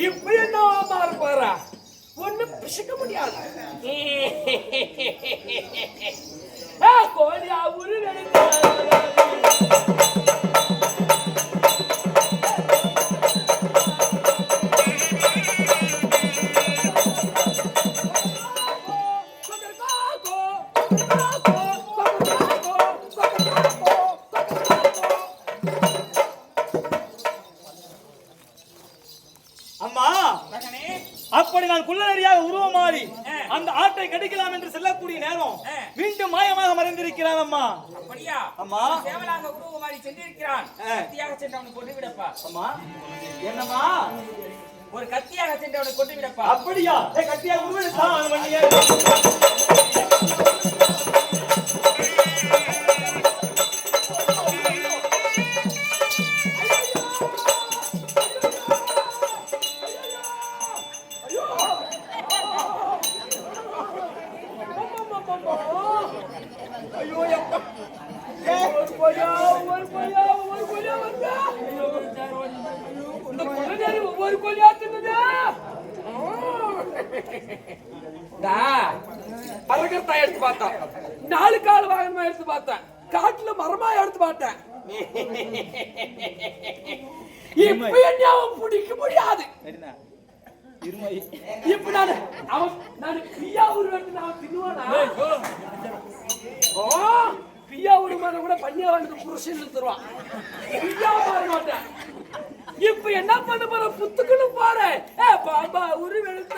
இப்ப என்ன இருப்பாரா ஒண்ணு பிசுக்க முடியாது. கோழியா உரு அப்படி நான் குள்ளநரியாக உருவமாறி அந்த ஆட்டை கடிக்கலாம் என்று செல்லக்கூடிய நேரம் மீண்டும் மாயமாக மறைந்திருக்கிறான் அம்மா. அப்படியா? அம்மா சேவலாக உருவமாறி சென்றிருக்கிறான். கத்தியாக சென்றவனை கொண்டு விடப்பா. அம்மா என்னம்மா? ஒரு கத்தியாக சென்றவனை கொண்டு விடப்பா. அப்படியா? கத்தியாக உருவெடுத்தான் வண்டியே. எடுத்து பார்த்தேன், 4 கால் வாகனமா எடுத்து பார்த்தேன், காட்டுல மரமா எடுத்து பார்த்தேன். இப்ப என்ன பிடிக்க முடியாது. இப்ப நான் பிரியா உருவத்தை நான் தின்னுவானா? பிரியா உருவம் கூட பையா வந்து புருஷன் தருவான். பிரியா மாற மாட்டேன். இப்ப என்ன பண்ண போற? புத்துக்குன்னு பாரு. பாபா உருவெடுத்து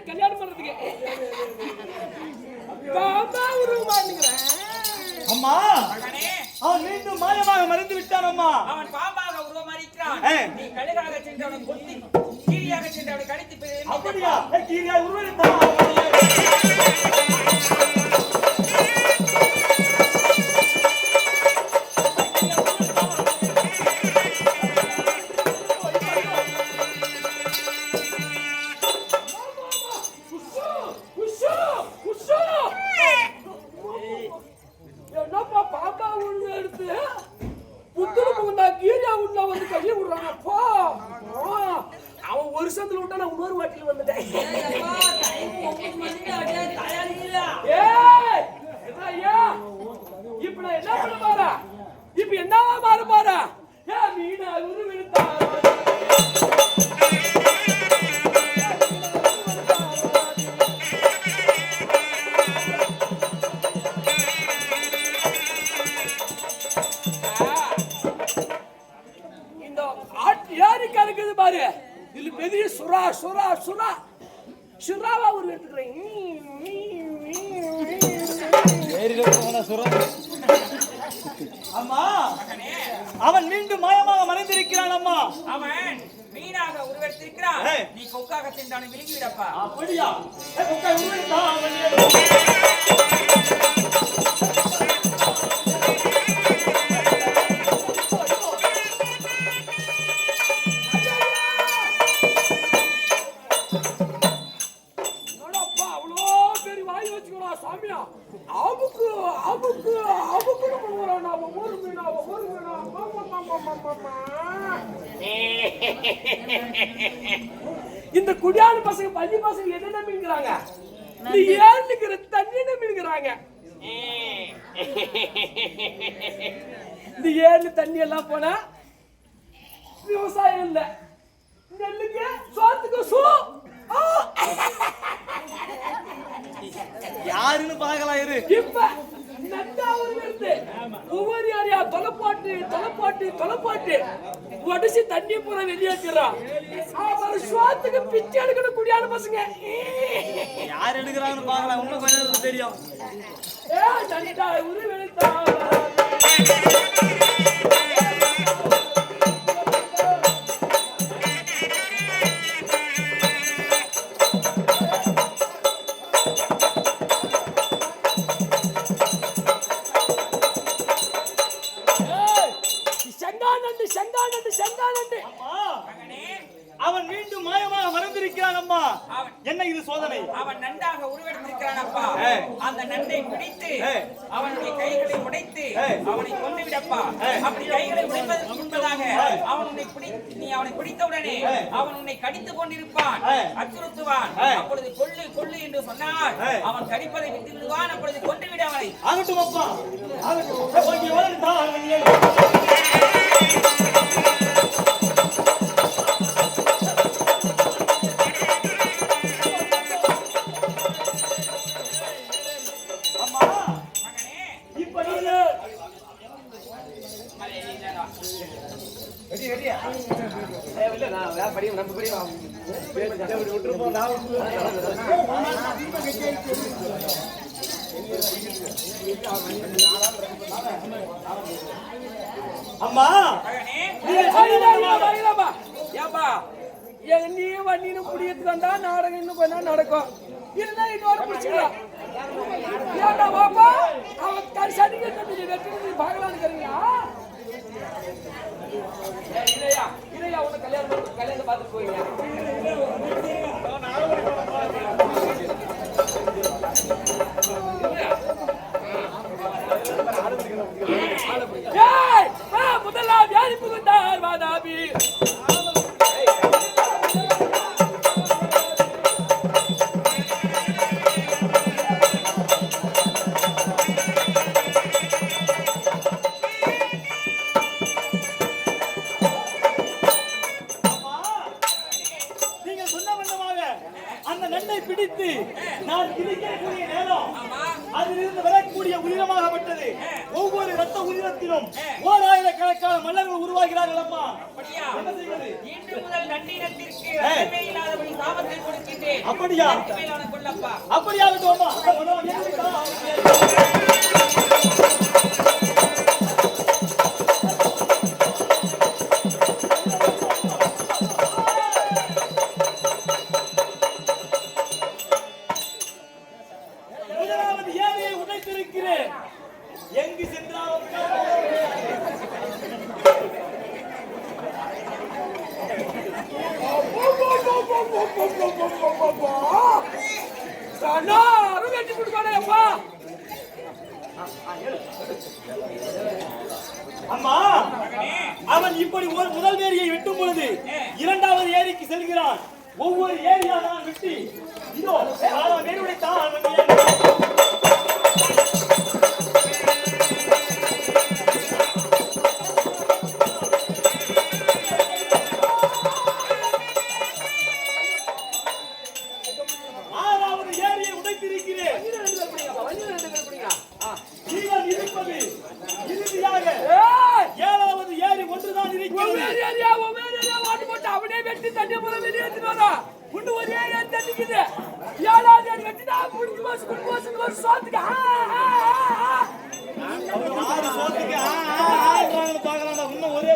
கல்யாணம் பண்றதுக்கு அம்மா அவன் மீண்டும் மாயமாக மறைந்து விட்டான் அம்மா. அவன் பாம்பாக உருவமாறிக்கிறான். நீ கழுகாக சென்றவனை கொத்தி கீரியாக சென்றவனை கடித்து. அப்படியா? கீரியா உருவெடுத்தான். இப்ப என்னவா மாற போறா? மீனா உருவெடுத்தா இந்த யாரு கலக்குது பாரு. இதுல பெரிய சுறா சுறா சுறா சுறாவா உருவெடுத்துக்கிறேன். அம்மா அவன் மீண்டும் மாயமாக மறைந்திருக்கிறான் அம்மா. அவன் மீனாக உருவெடுத்திருக்கிறான். நீ கொக்காக சென்றவனை விழுங்கி விடப்பா. அப்படியா? கொக்கை உருவெடுத்தான். சாமியா ஆபுக்கு ஆபுக்கு ஆபுக்கு போறானா? ஒரு மீனா இந்த குடியானு பசங்க பள்ளி பசங்க என்ன நம்பிக்கிறாங்க? நீ ஏழுக்கிற தண்ணி நம்பிக்கிறாங்க. இந்த ஏழு தண்ணி எல்லாம் போனா விவசாயம் இல்ல, நெல்லுக்கு சோத்துக்கு சூ. யாருன்னு பார்க்கலாம் இரு. இப்ப நட்டா வருது. ஒவ்வொரு யாரையா தொலைப்பாட்டு தொலைப்பாட்டு தொலைப்பாட்டு உடச்சி தண்ணி பூரா வெளியேற்றுறான். அவர் சுவாத்துக்கு பிச்சை எடுக்கணும் குடியான பசங்க. யார் எடுக்கிறாங்கன்னு பார்க்கலாம், இன்னும் கொஞ்சம் தெரியும். நட்டா உரு வெளுத்தா அம்மா என்ன இது சோதனை? அவன் நன்றாக உருவெடுத்திருக்கிறான் அப்பா. அந்த நண்டை பிடித்து அவனுடைய கைகளை உடைத்து அவனை கொண்டு விடப்பா. அப்படி கைகளை உடைப்பதற்கு முன்பதாக நீ அவனை பிடித்தவுடனே அவன் உன்னை கடித்துக் கொண்டிருப்பான், அச்சுறுத்துவான். அப்பொழுது கொள்ளு கொள்ளு என்று சொன்னால் அவன் கடிப்பதை விட்டு விடுவான். அப்பொழுது கொண்டு விட அவனை. ஆகட்டும் அப்பா, ஆகட்டும். அம்மா நீயும் வண்டியும் குடியத்துக்கு வந்தா நாடகம் இன்னும் கொஞ்ச நாள் நடக்கும். இருந்தா இன்னொரு பிடிச்சிக்கலாம். ஏன்டா பாப்பா அவன் சனிக்கு வெற்றி பார்க்கலான்னு இருக்கிறீங்களா? இல்லையா உன்னை கல்யாணம் பார்த்துட்டு போயிங்க. முதலாம் யாரி புகுந்தார் வாதாபி. பிடித்து நான் கிழிக்கக்கூடிய நேரம் அதிலிருந்து வரக்கூடிய உயிரமாகப்பட்டது. ஒவ்வொரு ரத்த உயிரத்திலும் 1000கணக்கான மன்னர்கள் உருவாகிறார்கள். அம்மா என்ன செய்வது? இன்று முதல் நன்றினத்திற்கு ரத்தமே இல்லாதபடி சாபத்தை கொடுக்கின்றேன். அப்படியா? கொள்ளப்பா. அப்படியாகட்டும் அம்மா. எங்கு சென்றாலும் வெட்டி கொடுக்கானேப்பா. அம்மா அவன் இப்படி ஒரு முதல் ஏரியை வெட்டும் பொழுது இரண்டாவது ஏரிக்கு செல்கிறான். ஒவ்வொரு ஏரியா தான் வெட்டி இதோ அவனே வெட்டி தண்ணி போல வெளியேற்றினா உண்டு ஒரே தண்ணிக்குது. ஏழாவது அடி வெட்டினா முடிஞ்சு மாசம் சோத்துக்கு பாக்கலாம். இன்னும் ஒரே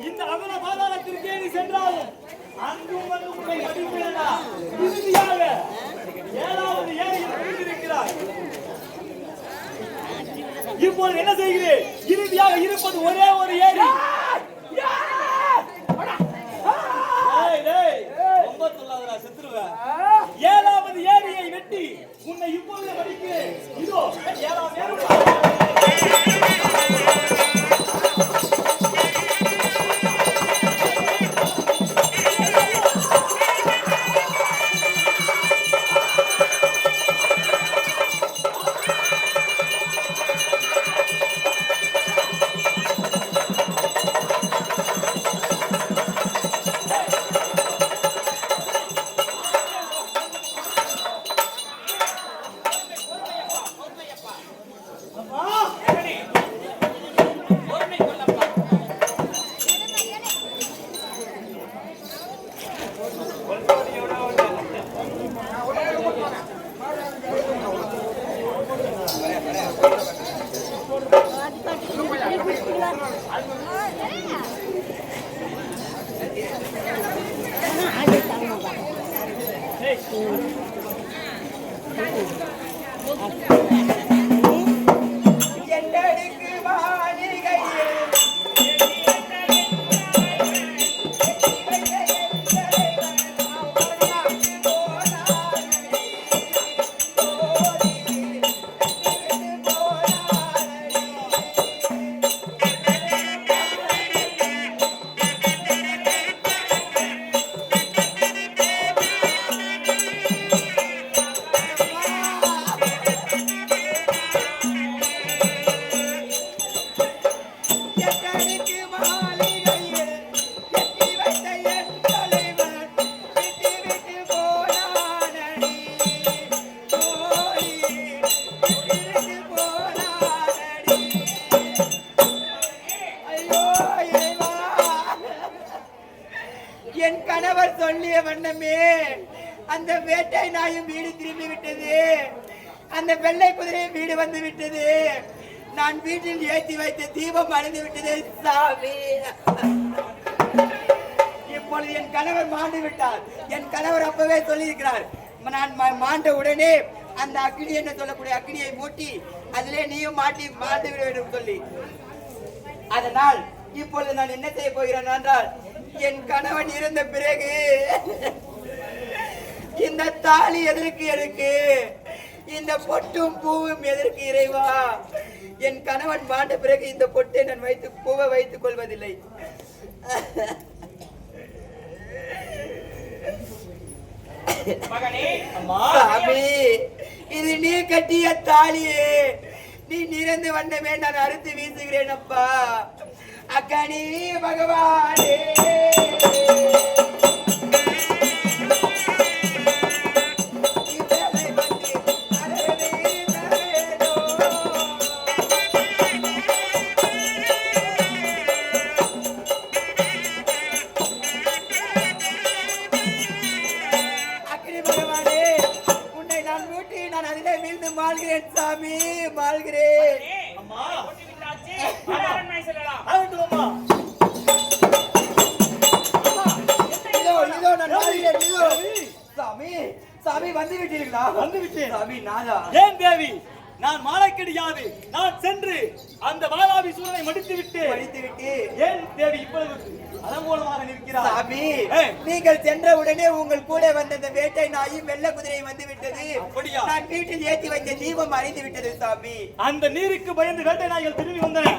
இந்த அகல பாதாளத்திற்கே நீ சென்றாலும் அங்கும் வந்து உன்னை மதிப்பிடா. இறுதியாக 7வது ஏரியில் புரிந்திருக்கிறார். இப்போது என்ன செய்கிறேன்? இறுதியாக இருப்பது ஒரே ஒரு ஏரி. ரொம்ப சொல்லாதடா, செத்துருவேன். 7வது ஏரியை வெட்டி உன்னை இப்போது மதிக்கிறேன். இதோ 7வது ஏரி. எட்டடுக்கு மாளிகையில் எட்டடுக்கு மாளிகையில் எட்டி வைத்த என் தலைவன் விட்டு போனானடி தோழி விட்டு போனானடி ஐயோ இறைவா என் கணவர் சொல்லிய வண்ணமே அந்த வேட்டை நாயும் வீடு திரும்பி விட்டது அந்த வெள்ளை குதிரையும் வீடு வந்து விட்டது நான் வீட்டில் ஏற்றி வைத்த தீபம் அணிந்து விட்டது சாமி இப்பொழுது என் கணவர் மாண்டு விட்டார் என் கணவர் அப்பவே சொல்லியிருக்கிறார் நான் மாண்ட உடனே அந்த அக்னி என்ன சொல்லக்கூடிய அக்னியை மூட்டி அதிலே நீயும் மாண்டு விட வேண்டும் சொல்லி அதனால் இப்பொழுது நான் என்ன செய்ய போகிறேன் என்றால் என் கணவன் இருந்த பிறகு இந்த தாலி எதற்கு எனக்கு இந்த பொட்டும் பூவும் எதற்கு இறைவா என் கணவன் மாண்ட பிறகு இந்த பொட்டை நான் பூவை வைத்துக் கொள்வதில்லை மகனே சாமி இது நீ கட்டிய தாலியே நீ நிறந்து வண்ணமே நான் அறுத்து வீசுகிறேன் அப்பா அக்கனி பகவானே மாள்கிறேன் சாமி மாள்கிறேன் அம்மா ஓட்டி விட்டாச்சு அரண்மனை செல்லலாம் இதோ இதோ நான் மாள்கிறேன் இதோ சாமி சாமி வந்து விட்டீர்களா வந்து விட்டேன் சாமி நாதா ஏன் தேவி நான் மாலைக்கடியாது நான் சென்று அந்த வாலாபி சூரனை மடித்து விட்டு ஏன் தேவி இப்பொழுது அலங்கோலமாக நிற்கிறார் சாமி நீங்கள் சென்ற உடனே உங்கள் கூட வந்த அந்த வேட்டை நாயும் வெள்ள குதிரை வந்து விட்டது அப்படியா நான் வீட்டில் ஏற்றி வைத்த தீபம் அணைந்து விட்டது சாமி அந்த நீருக்கு பயந்து வேட்டை நாய்கள் திரும்பி வந்தன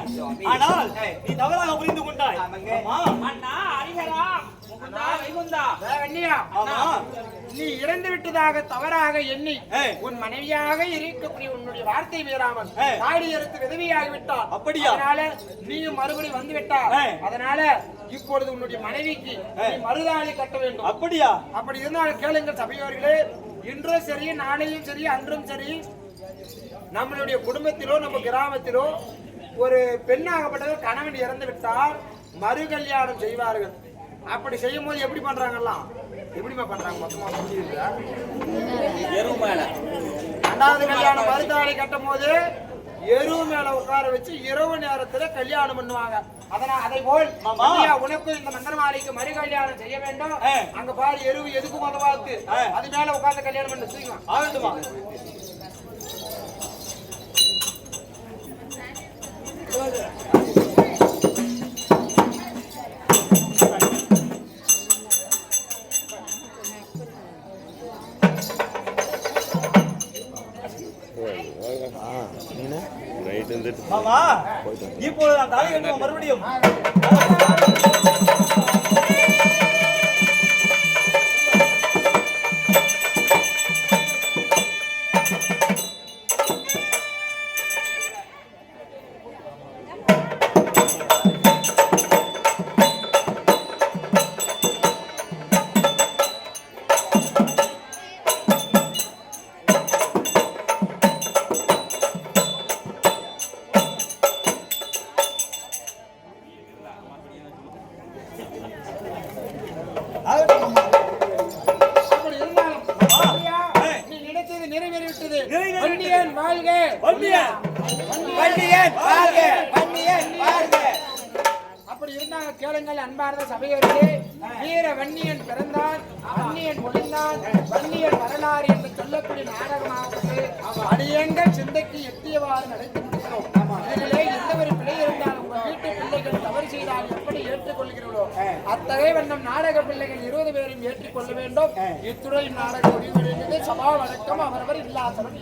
ஆனால் நீ தவறாக புரிந்து கொண்டாய் அம்மா அண்ணா ஹரிஹரா முகுந்தா வைகுந்தா கண்ணியா ஆமா நீ இறந்து விட்டதாக தவறாக எண்ணி உன் மனைவியாக இருக்கக்கூடிய உன்னுடைய வார்த்தை மீறாமல் தாடி எடுத்து விதவியாகி விட்டார் அப்படியா அதனால நீயும் மறுபடியும் வந்து விட்டார் அதனால இப்பொழுது உன்னுடைய மனைவிக்கு நீ மறுதாலி கட்ட வேண்டும் அப்படியா அப்படி இருந்தால் கேளுங்கள் சபையோர்களே இன்றும் சரி நாளையும் சரி அன்றும் சரி நம்மளுடைய குடும்பத்திலோ நம்ம கிராமத்திலோ ஒரு பெண்ணாகப்பட்டவர் கணவன் இறந்து விட்டால் மறு கல்யாணம் செய்வார்கள் அப்படி செய்யும் போது எப்படி பண்றாங்கலாம் எப்படிமா பண்றாங்க மொத்தமா புரியுது ரெண்டாவது கல்யாணம் மறுதாலி கட்டும் போது எருவு மேல உட்கார வச்சு இரவு நேரத்துல கல்யாணம் பண்ணுவாங்க அதை போல் உனக்கு இந்த மந்திரமாளிக்கு மறு கல்யாணம் செய்ய வேண்டும் அங்க பாரு எருவு எதுக்கு உதவாத்து அது மேல உட்கார்ந்து கல்யாணம் பண்ண வச்சுக்கலாம் ஆகட்டுமா ஆமா இப்போது நான் தாலி கட்டுவோம் மறுபடியும் கேளுங்கள் அன்பார்ந்த சபையோர்களே. வீர வன்னியன் பிறந்தான், வன்னியன் ஒழிந்தான், வன்னியன் வரலாறு என்று சொல்லக்கூடிய நாடகமாகப்பட்டு அடியங்கள் சிந்தைக்கு எட்டியவாறு நடத்தி முடிக்கிறோம். இதிலே எந்த ஒரு பிழை இருந்தால் உங்கள் வீட்டு பிள்ளைகள் தவறு செய்தால் எப்படி ஏற்றுக்கொள்கிறோம் அத்தகைய வண்ணம் நாடக பிள்ளைகள் 20 பேரையும் ஏற்றுக்கொள்ள வேண்டும். இத்துறை நாடக முடிவு சபா வழக்கம் அவரவர் இல்லாதவர்